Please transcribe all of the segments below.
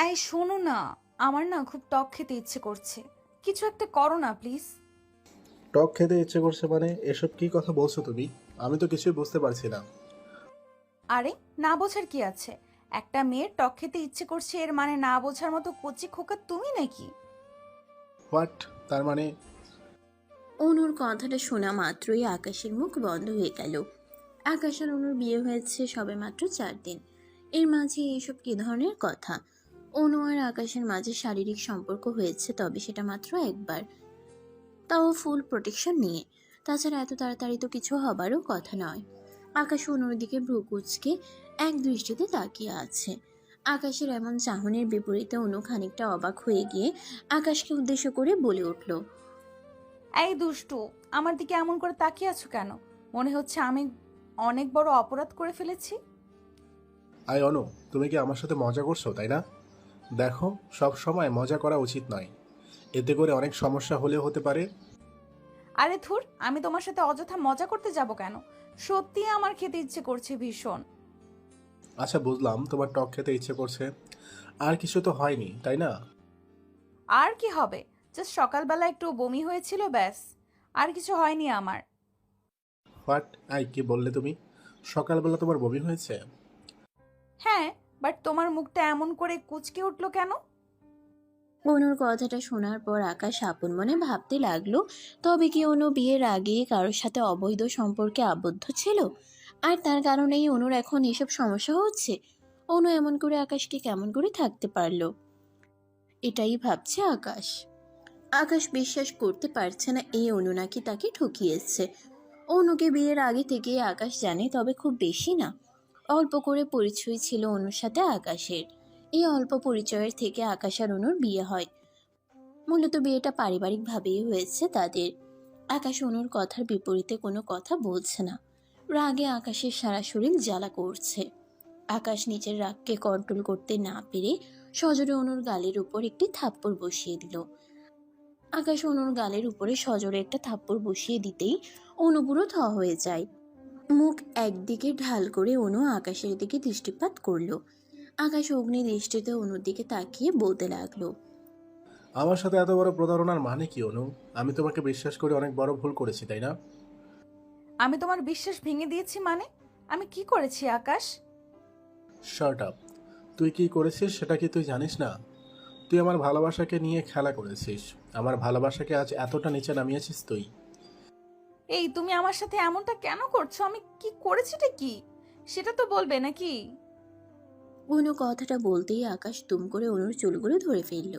এই শোনো না, আমার না খুব টক খেতে ইচ্ছে করছে। কিছু একটা করো না প্লিজ। টক খেতে ইচ্ছে করছে মানে এসব কি কথা বলছো তুমি? আমি তো কিছুই বুঝতে পারছি না। আরে, না বোঝার কি আছে? একটা মেয়ের টক খেতে ইচ্ছে করছে এর মানে না বোঝার মতো কচি খোকা তুমি নাকি? হোয়াট? তার মানে? অনুর কথাটা শোনা মাত্রই আকাশের মুখ বন্ধ হয়ে গেল। আকাশ আর অনুর বিয়ে হয়েছে সবে মাত্র 4 দিন। এর মাঝে এইসব কি ধরনের কথা? অনু আর আকাশের মাঝে শারীরিক সম্পর্ক হয়েছে, তবে সেটা মাত্র একবার, তাও ফুল প্রোটেকশন নিয়ে। তাছাড়া এত তাড়াতাড়ি তো কিছু হবারও কথা নয়। আকাশ অনুর দিকে ভ্রু কুঁচকে এক দৃষ্টিতে তাকিয়ে আছে। আকাশের এমন চাহনির বিপরীতে অনু খানিকটা অবাক হয়ে গিয়ে আকাশকে উদ্দেশ্য করে বলে উঠল, এই দুষ্টু, আমার দিকে এমন করে তাকিয়ে আছো কেন? মনে হচ্ছে আমি অনেক বড় অপরাধ করে ফেলেছি। আই অনু, তুমি কি আমার সাথে মজা করছো তাই না? দেখো, সব সময় মজা করা উচিত নয়। এতে করে অনেক সমস্যা হলেও হতে পারে। আরে ধুর, আমি তোমার সাথে অযথা মজা করতে যাব কেন? সত্যি আমার খেতে ইচ্ছে করছে ভীষণ। আচ্ছা, বুঝলাম তোমার টক খেতে ইচ্ছে করছে। আর কিছু তো হয়নি তাই না? আর কি হবে? জাস্ট সকালবেলা একটু বমি হয়েছিল, ব্যাস। আর কিছু হয়নি আমার। হোয়াট? আই, কি বললে তুমি? সকালবেলা তোমার বমি হয়েছে? হ্যাঁ, বাট তোমার মুখটা এমন করে কুঁচকে উঠলো কেন? অনুর কথাটা শোনার পর আকাশ আপন মনে ভাবতে লাগলো, তবে কি অনু বিয়ের আগে কারোর সাথে অবৈধ সম্পর্কে আবদ্ধ ছিল, আর তার কারণেই অনুর এখন এসব সমস্যা হচ্ছে? অনু এমন করে আকাশকে কেমন করে থাকতে পারলো? এটাই ভাবছে আকাশ। আকাশ বিশ্বাস করতে পারছে না এই অনু নাকি তাকে ঠকিয়েছে। অনুকে বিয়ের আগে থেকে আকাশ জানে, তবে খুব বেশি না। অল্প করে পরিচয় ছিল অনুর সাথে আকাশের। এই অল্প পরিচয়ের থেকে আকাশ আর অনুর বিয়ে হয়। মূলত বিয়েটা পারিবারিকভাবেই হয়েছে তাদের। আকাশ অনুর কথার বিপরীতে কোনো কথা বলছে না। রাগে আকাশের সারা শরীর জ্বালা করছে। আকাশ নিজের রাগকে কন্ট্রোল করতে না পেরে সজোরে অনুর গালের উপর একটি থাপ্পড় বসিয়ে দিল। আকাশ অনুর গালের উপরে সজোরে একটা থাপ্পড় বসিয়ে দিতেই অনু পুরো থ হয়ে যায়। মুখ একদিকে ঢাল করে অনু আকাশের দিকে দৃষ্টিপাত করলো। আকাশ অগ্নি দৃষ্টিতে অনুর দিকে তাকিয়ে বলতে লাগলো, আমার সাথে এত বড় প্রতারণার মানে কি অনু? আমি তোমাকে বিশ্বাস করে অনেক বড় ভুল করেছি তাই না? আমি তোমার বিশ্বাস ভেঙে দিয়েছি মানে? আমি কি করেছি আকাশ? Shut up. তুই কি করেছিস সেটা কি তুই জানিস না? তুই আমার ভালোবাসাকে নিয়ে খেলা করেছিস। আমার ভালোবাসাকে আজ এতটা নিচে নামিয়েছিস তুই। এই তুমি আমার সাথে এমনটা কেন করছো? আমি কি করেছিটা কি? সেটা তো বলবে নাকি? অনু কথাটা বলতেই আকাশ তুম করে অনুর চুলগুলো ধরে ফেলল।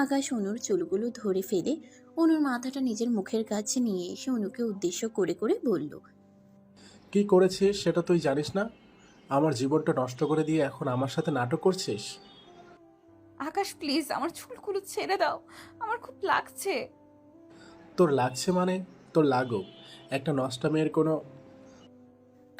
আকাশ অনুর চুলগুলো ধরে ফেলে অনুর মাথাটা নিজের মুখের কাছে নিয়ে এসে অনুকে উদ্দেশ্য করে করে বলল, কি করেছিস সেটা তুই জানিস না? আমার জীবনটা নষ্ট করে দিয়ে এখন আমার সাথে নাটক করছিস? আকাশ প্লিজ, আমার চুলগুলো ছেড়ে দাও। আমার খুব লাগছে। তোর লাগছে মানে? তোর লাগুক। একটা নষ্টা মেয়ের কোনো...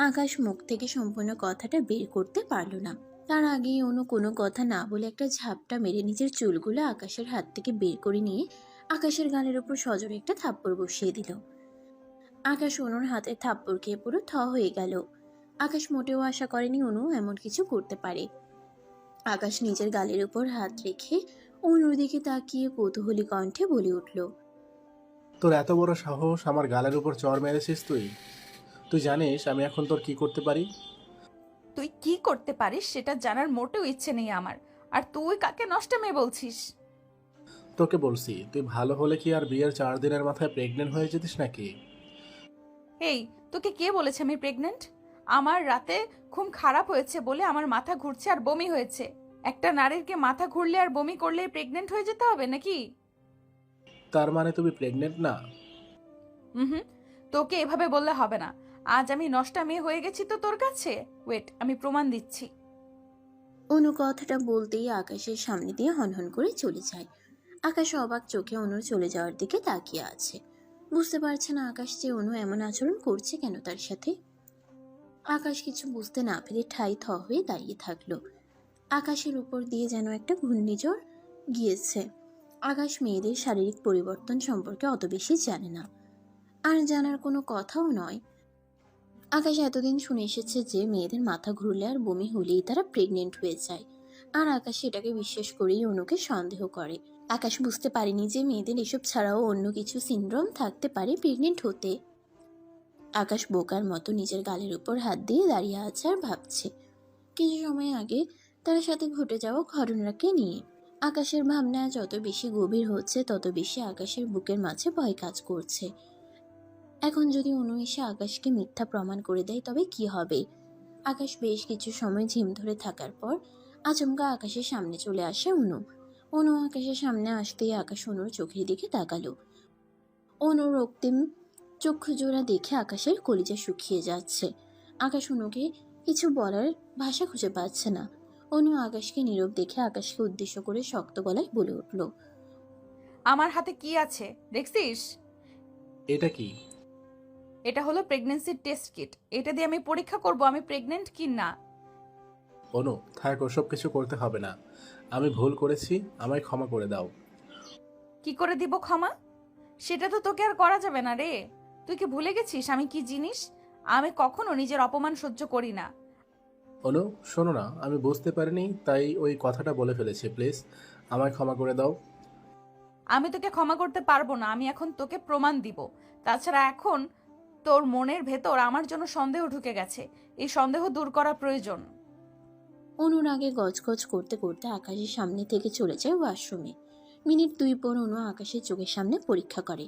আকাশ মুখ থেকে সম্পূর্ণ কথাটা বের করতে পারল না। তার আগেই অনু কোনো কথা না বলে একটা ঝাপটা মেরে নিজের চুলগুলো আকাশের হাত থেকে বের করে নিয়ে আকাশের গালের উপর সজোরে একটা থাপ্পড় বসিয়ে দিল। আকাশ অনুর হাতে থাপ্পড় খেয়ে পুরো থ হয়ে গেল। আকাশ মোটেও আশা করেনি অনু এমন কিছু করতে পারে। আকাশ নিজের গালের উপর হাত রেখে অনুর দিকে তাকিয়ে কৌতূহলী কণ্ঠে বলে উঠল, তোর এত বড় সাহস আমার গালের উপর চড় মেরেছিস তুই? তুই জানিস আমি এখন তোর কি করতে পারি? তুই কি করতে পারিস সেটা জানার মোটেও ইচ্ছে নেই আমার। আর তুই কাকে নষ্ট মেয়ে বলছিস? তোকে বলছি, তুই ভালো হলে কি আর বিয়ের 4 দিনের মাথায় প্রেগনেন্ট হয়ে যেতিস নাকি? এই, তোকে কে বলেছে আমি প্রেগনেন্ট? আমার রাতে ঘুম খারাপ হয়েছে বলে আমার মাথা ঘুরছে আর বমি হয়েছে। একটা নারীর কি মাথা ঘুরলে আর বমি করলে প্রেগনেন্ট হয়ে যেতে হবে নাকি? তার মানে তুমি প্রেগনেন্ট না? হুম, তোকে এভাবে বললে হবে না। আজ আমি নষ্টা মেয়ে হয়ে গেছি তো তোর কাছে। ওয়েট, আমি প্রমাণ দিচ্ছি। অনু কথাটা বলতেই আকাশের সামনে দিয়ে হনহন করে চলে যায়। আকাশ অবাক চোখে অনুর চলে যাওয়ার দিকে তাকিয়ে আছে। বুঝতে পারছে না আকাশ যে অনু এমন আচরণ করছে কেন তার সাথে। আকাশ কিছু বুঝতে না পেরে ঠাই থ হয়ে দাঁড়িয়ে থাকলো। আকাশের উপর দিয়ে যেন একটা ঘূর্ণিঝড় গিয়েছে। আকাশ মেয়েদের শারীরিক পরিবর্তন সম্পর্কে অত বেশি জানে না, আর জানার কোনো কথাও নয়। আকাশ এতদিন শুনে এসেছে যে মেয়েদের মাথা ঘুরলে আর বমি হলেই তারা প্রেগনেন্ট হয়ে যায়। আর আকাশ সেটাকে বিশ্বাস করেই অনুকে সন্দেহ করে। আকাশ বুঝতে পারেনি যে মেয়েদের এসব ছাড়াও অন্য কিছু সিনড্রোম থাকতে পারে প্রেগনেন্ট হতে। আকাশ বোকার মতো নিজের গালের উপর হাত দিয়ে দাঁড়িয়ে আছে আর ভাবছে কিছু সময় আগে তার সাথে ঘটে যাওয়া ঘটনাকে নিয়ে। আকাশের ভাবনা যত বেশি গভীর হচ্ছে তত বেশি আকাশের বুকের মাঝে ভয় কাজ করছে। এখন যদি অনু এসে আকাশকে মিথ্যা প্রমাণ করে দেয় তবে কি হবে? আকাশ বেশ কিছু সময় ঝিম ধরে থাকার পর আচমকা আকাশের সামনে চলে আসে অনু। অনু আকাশের সামনে আসতেই আকাশ অনুর চোখের দিকে তাকালো। অনুর রক্তিম চক্ষু জোড়া দেখে আকাশের কলিজা শুকিয়ে যাচ্ছে। আকাশ অনুকে কিছু বলার ভাষা খুঁজে পাচ্ছে না। অনু আকাশকে নীরব দেখে আকাশকে উদ্দেশ্য করে শক্ত গলায় বলে উঠল, আমার হাতে কি আছে দেখছিস? এটা কি? এটা হলো প্রেগন্যান্সি টেস্ট কিট। এটা দিয়ে আমি পরীক্ষা করব আমি প্রেগনেন্ট কি না। অনু, থাক, ওসব কিছু করতে হবে না। আমি ভুল করেছি, আমায় ক্ষমা করে দাও। কি করে দিব ক্ষমা? সেটা তো তোকে আর করা যাবে না রে। তুই কি ভুলে গেছিস আমি কি জিনিস? আমি কখনো নিজের অপমান সহ্য করি না। অনু, শোনো না, আমি বুঝতে পারিনি তাই ওই কথাটা বলে ফেলেছি। প্লিজ আমায় ক্ষমা করে দাও। আমি তোকে ক্ষমা করতে পারবো না। আমি এখন তোকে প্রমাণ দিব। তাছাড়া এখন তোর মনের ভেতর আমার জন্য সন্দেহ ঢুকে গেছে। এই সন্দেহ দূর করা প্রয়োজন। অনুর আগে গজগজ করতে করতে আকাশের সামনে থেকে চলে যায় ওয়াশরুমে। মিনিট 2 পর অনু আকাশের চোখের সামনে পরীক্ষা করে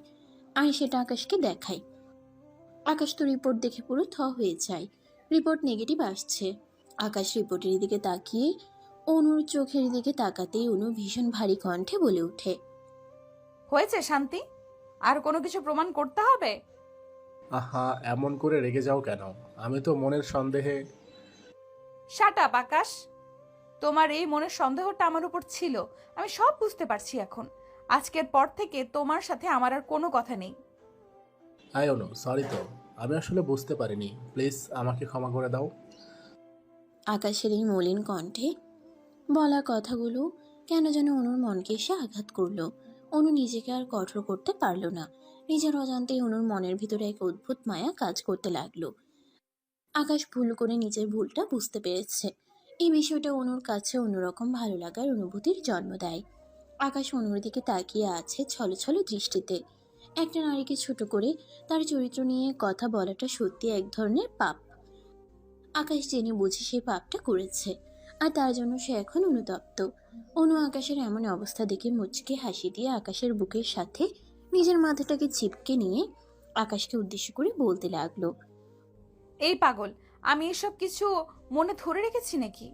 আর সেটা আকাশকে দেখায়। আকাশ তো রিপোর্ট দেখে পুরো থ হয়ে যায়। রিপোর্ট নেগেটিভ আসছে। আকাশ রিপোর্টের দিকে তাকিয়ে অনুর চোখের দিকে তাকাতেই অনু ভীষণ ভারী কণ্ঠে বলে ওঠে, হয়েছে শান্তি? আর কোনো কিছু প্রমাণ করতে হবে? আহা, এমন করে রেগে যাও কেন? আমি তো মনের সন্দেহে। শাট আপ আকাশ। তোমার এই মনের সন্দেহটা আমার উপর ছিল। আমি সব বুঝতে পারছি এখন। আজকের পর থেকে তোমার সাথে আমার আর কোনো কথা নেই। আই অনু, সরি তো, আমি আসলে বুঝতে পারিনি। প্লিজ আমাকে ক্ষমা করে দাও। আকাশের এই মলিন কণ্ঠে বলা কথাগুলো কেন যেন অনুর মনকে এসে আঘাত করলো। অনু নিজেকে আর কঠোর করতে পারলো না। নিজের অজান্তেই অনুর মনের ভিতরে এক অদ্ভুত মায়া কাজ করতে লাগলো। আকাশ ভুল করে নিজের ভুলটা বুঝতে পেরেছে। এই বিষয়টা অনুর কাছে অন্যরকম ভালো লাগার অনুভূতির জন্ম দেয়। আকাশ অনুর দিকে তাকিয়ে আছে ছলছল দৃষ্টিতে। একটা নারীকে ছোট করে তার চরিত্র নিয়ে কথা বলাটা সত্যি এক ধরনের পাপ। আকাশ জেনে বুঝে সেই পাপটা করেছে আর তার জন্য সে এখন অনুতপ্ত। অনু আকাশের এমন অবস্থা দেখে মুচকে হাসি দিয়ে আকাশের বুকের সাথে নিজের মাথাটাকে চিপকে নিয়ে আকাশকে উদ্দেশ্য করে বলতে লাগলো, এই পাগল, আমি এসব কিছু মনে ধরে রেখেছি নাকি?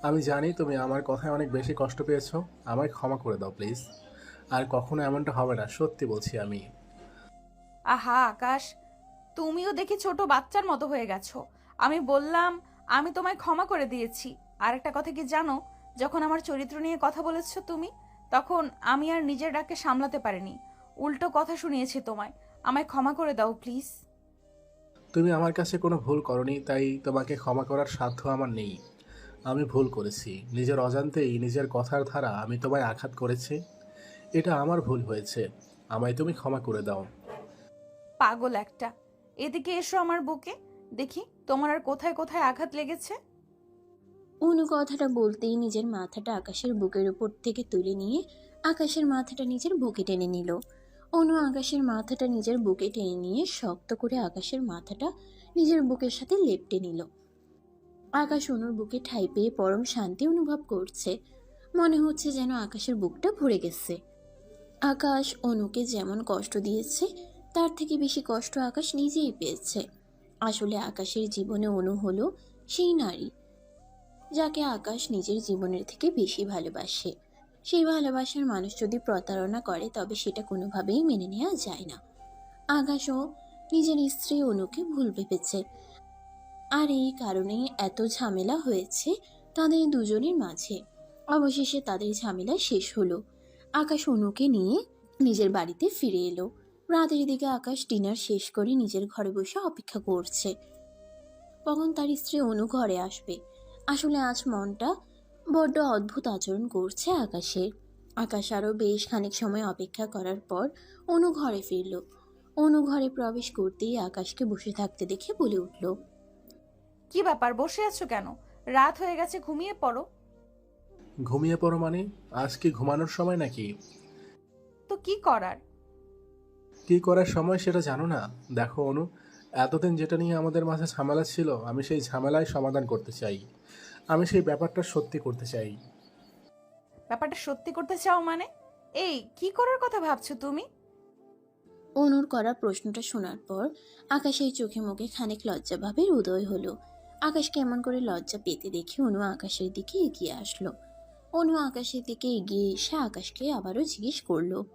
আমি জানি তুমি আমার কথায় অনেক বেশি কষ্ট পেয়েছো। আমায় ক্ষমা করে দাও প্লিজ। আর কখনো এমনটা হবে না, সত্যি বলছি আমি। আহা আকাশ, তুমিও দেখি ছোট বাচ্চার মতো হয়ে গেছো। আমি বললাম আমি তোমায় ক্ষমা করে দিয়েছি। আর একটা কথা কি জানো, যখন আমার চরিত্র নিয়ে কথা বলেছো তুমি, তখন আমি আর নিজের রাগকে সামলাতে পারিনি। উল্টো কথা শুনিয়েছি তোমায়। আমায় ক্ষমা করে দাও প্লিজ। তুমি আমার কাছে কোনো ভুল করনি, তাই তোমাকে ক্ষমা করার সাধ্য আমার নেই। আমি ভুল করেছি, নিজের অজান্তেই নিজের কথার ধারা আমি তোমায় আঘাত করেছি। এটা আমার ভুল হয়েছে, আমায় তুমি ক্ষমা করে দাও। পাগল একটা। এদিকে এসো আমার বুকে, দেখি তোমার আর কোথায় কোথায় আঘাত লেগেছে। অনু কথাটা বলতেই নিজের মাথাটা আকাশের বুকের উপর থেকে তুলে নিয়ে আকাশের মাথাটা নিজের বুকে টেনে নিল। অনু আকাশের মাথাটা নিজের বুকে টেনে নিয়ে শক্ত করে আকাশের মাথাটা নিজের বুকের সাথে লেপ্টে নিল। আকাশ অনুর বুকে ঠাঁই পেয়ে পরম শান্তি অনুভব করছে। মনে হচ্ছে যেন আকাশের বুকটা ভরে গেছে। আকাশ অনুকে যেমন কষ্ট দিয়েছে তার থেকে বেশি কষ্ট আকাশ নিজেই পেয়েছে। আসলে আকাশের জীবনে অনু হলো সেই নারী যাকে আকাশ নিজের জীবনের থেকে বেশি ভালোবাসে। সেই ভালোবাসার মানুষ যদি প্রতারণা করে তবে সেটা কোনোভাবেই মেনে নেওয়া যায় না। আকাশও নিজের স্ত্রী অনুকে ভুল ভেবেছে আর এই কারণেই এত ঝামেলা হয়েছে তাদের দুজনের মাঝে। অবশেষে তাদের ঝামেলা শেষ হলো। আকাশ অনুকে নিয়ে নিজের বাড়িতে ফিরে এলো। রাতের দিকে আকাশ ডিনার শেষ করে নিজের ঘরে বসে অপেক্ষা করছে কখন তার স্ত্রী অনু ঘরে আসবে। আসলে আজ মনটা বড্ড অদ্ভুত আচরণ করছে আকাশের। আকাশ আরও বেশ খানিক সময় অপেক্ষা করার পর অনু ঘরে ফিরল। অনু ঘরে প্রবেশ করতেই আকাশকে বসে থাকতে দেখে বলে উঠল, কি ব্যাপার, বসে আছো কেন? রাত হয়ে গেছে, ঘুমিয়ে পড়ো। ঘুমিয়ে পড়ো মানে? আজ কি ঘুমানোর সময় নাকি? তো কি করার? কি করার সময় সেটা জানো না? দেখো অনু, এতদিন যেটা নিয়ে আমাদের মাঝে ঝামেলা ছিল, আমি সেই ঝামেলায় সমাধান করতে চাই। আমি সেই ব্যাপারটা সত্যি করতে চাই। ব্যাপারটা সত্যি করতে চাও মানে? এই কি করার কথা ভাবছো তুমি? অনুর করা প্রশ্নটা শোনার পর আকাশের চোখে মুখে খানিক লজ্জাভাবের উদয় হলো। আকাশ কেমন করে লজ্জা পেতে দেখে অনু আকাশের দিকে এগিয়ে আসলো। অনু আকাশের দিকে এগিয়ে এসে আকাশকে আবারও জিজ্ঞেস করলো।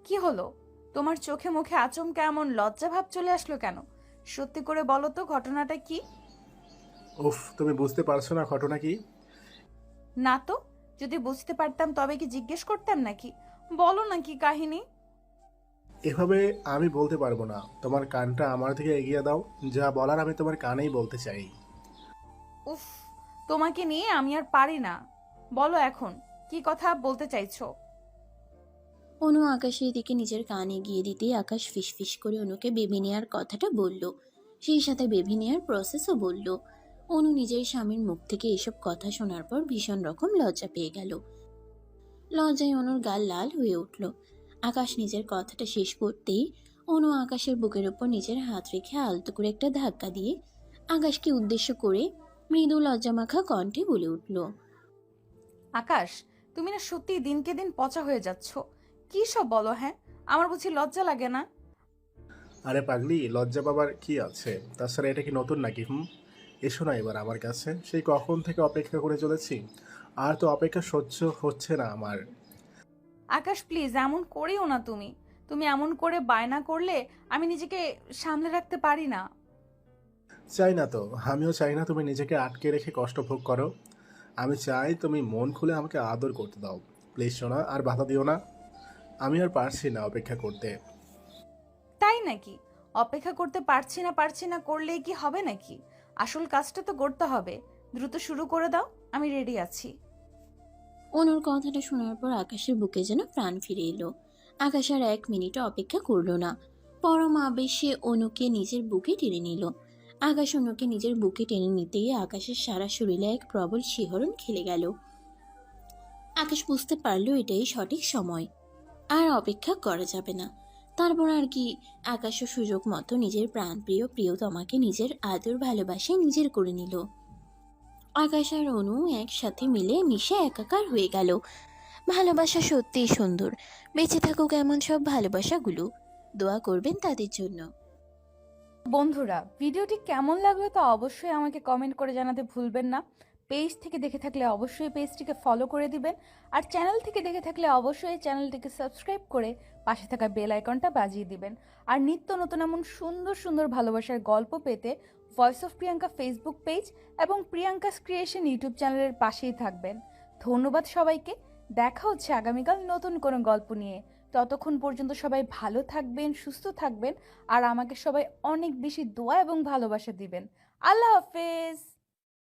কি হলো? তোমার চোখে মুখে আচমকা এমন লজ্জা ভাব চলে আসলো কেন? সত্যি করে বলো তো, ঘটনাটা কি? উফ, তুমি বুঝতে পারছো না ঘটনা কি? না তো, যদি বুঝতে পারতাম তবে কি জিজ্ঞেস করতাম নাকি? বলো না কি কাহিনী। এভাবে আমি বলতে পারবো না। তোমার কানটা আমার দিকে এগিয়ে দাও। যা বলার আমি তোমার কানেই বলতে চাই। উফ, তোমাকে নিয়ে আমি আর পারি না। বলো এখন, কি কথা বলতে চাইছো? অনু আকাশের দিকে নিজের কান এগিয়ে দিতেই আকাশ ফিসফিস করে অনুকে বেবি নেয়ার কথাটা বলল। সেই সাথে বেবি নেয়ার প্রসেসও বলল। অনু নিজের স্বামীর মুখ থেকে এসব কথা শোনার পর ভীষণ রকম লজ্জা পেয়ে গেল। লজ্জায় অনুর গাল লাল হয়ে উঠল। আকাশ নিজের কথাটা শেষ করতেই অনু আকাশের বুকের উপর নিজের হাত রেখে আলতো করে একটা ধাক্কা দিয়ে আকাশকে উদ্দেশ্য করে মৃদু লজ্জামাখা কণ্ঠে বলে উঠল। আকাশ, তুমি না সত্যি দিনকে দিন পচা হয়ে যাচ্ছ। কি সব বলো, হ্যাঁ? আমার বুঝি লজ্জা লাগে না? আরে পাগলি, লজ্জা পাবার কি আছে? তাছাড়া এটা কি নতুন নাকি? এসো না এবার আমার কাছে। সেই কখন থেকে অপেক্ষা করে চলেছি। আর তো অপেক্ষা সহ্য হচ্ছে না আমার। আকাশ প্লিজ, এমন করিও না তুমি। তুমি এমন করে বায়না করলে আমি নিজেকে সামলে রাখতে পারি না। চাই না তো, আমিও চাই না তুমি নিজেকে আটকে রেখে কষ্ট ভোগ করো। আমি চাই তুমি মন খুলে আমাকে আদর করতে দাও। প্লিজ সোনা, আর বাধা দিও না। আমি আর পারছি না অপেক্ষা করতে। তাই নাকি? অপেক্ষা করতে পারছি না করলেই কি হবে নাকি? আসল কাজটা তো করতে হবে। দ্রুত শুরু করে দাও, আমি রেডি আছি। অনুর কথাটা শোনার পর আকাশের বুকে যেন প্রাণ ফিরে এলো। আকাশ আর 1 মিনিটও অপেক্ষা করলো না। পরম আবেশে অনুকে নিজের বুকে টেনে নিল। আকাশ অনুকে নিজের বুকে টেনে নিতেই আকাশের সারা শরীরে এক প্রবল শিহরণ খেলে গেল। আকাশ বুঝতে পারলো এটাই সঠিক সময়, আর অপেক্ষা করা যাবে না। তারপর আর কি, আকাশও সুযোগ মতো নিজের প্রাণপ্রিয় প্রিয়তমাকে নিজের আদর ভালোবাসায় নিজের করে নিল। আকাশ আর অনু একসাথে মিলে মিশে একাকার হয়ে গেল। ভালোবাসা সত্যিই সুন্দর। বেঁচে থাকুক এমন সব ভালোবাসাগুলো। দোয়া করবেন তাদের জন্য। বন্ধুরা, ভিডিওটি কেমন লাগলো তা অবশ্যই আমাকে কমেন্ট করে জানাতে ভুলবেন না। পেজ থেকে দেখে থাকলে অবশ্যই পেজটিকে ফলো করে দিবেন। আর চ্যানেল থেকে দেখে থাকলে অবশ্যই চ্যানেলটিকে সাবস্ক্রাইব করে পাশে থাকা বেল আইকনটা বাজিয়ে দিবেন। আর নিত্য নতুন এমন সুন্দর সুন্দর ভালোবাসার গল্প পেতে voice of Priyanka Facebook page এবং প্রিয়াঙ্কাস ক্রিয়েশন ইউটিউব চ্যানেলের পাশেই থাকবেন। ধন্যবাদ সবাইকে। দেখা হচ্ছে আগামীকাল নতুন কোনো গল্প নিয়ে। ততক্ষণ পর্যন্ত সবাই ভালো থাকবেন, সুস্থ থাকবেন, আর আমাকে সবাই অনেক বেশি দোয়া এবং ভালোবাসা দিবেন। আল্লাহ হাফেজ।